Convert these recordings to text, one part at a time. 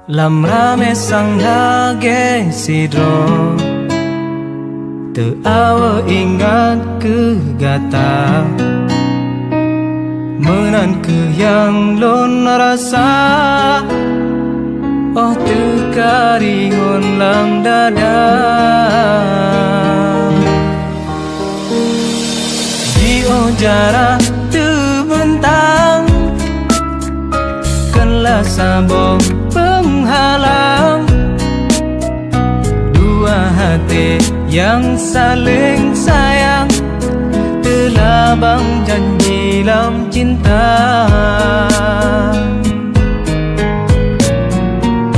Lam rame sang hage sidro Te awa ingat ke gata Menan ke yang lon rasa Oh tekaringon lang dada Di ojara terbentang Kenlah sabong penghalang Dua hati yang saling sayang Telabang janji dalam cinta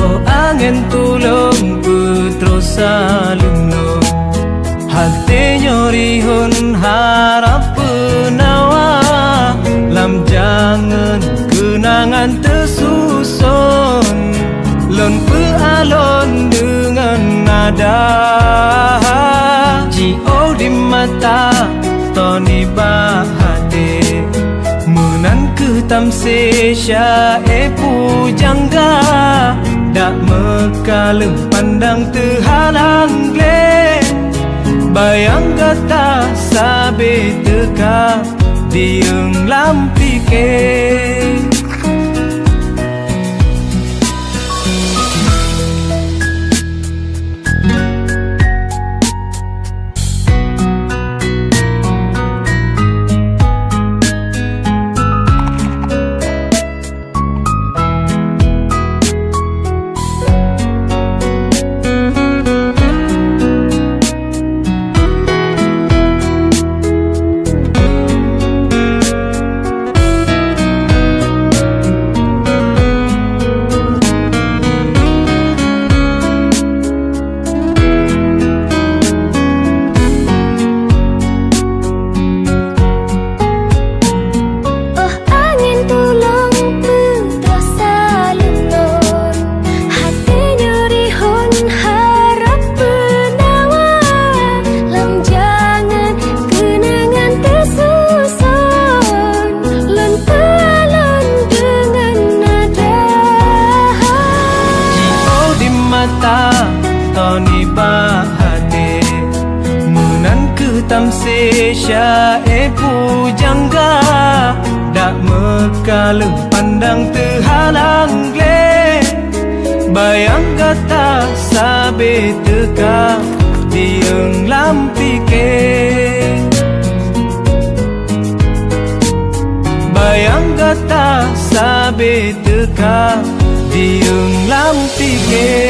Oh angin tulung putrus salunung Hati nyorihun harap penawa Lam jangan kenangan tersusun Lon pealon dengan nada Jio di mata Toni bahade Menan ke tamse syae pujangga Dak mekalem pandang terhalang gle Bayang kata sabe teka Dieng lampike Toni bahade Menan ke tamse syae pujangga Dak mekalem pandang terhalang gle Bayang kata sabe teka Dieng lampike Bayang kata sabe teka Dieng lampike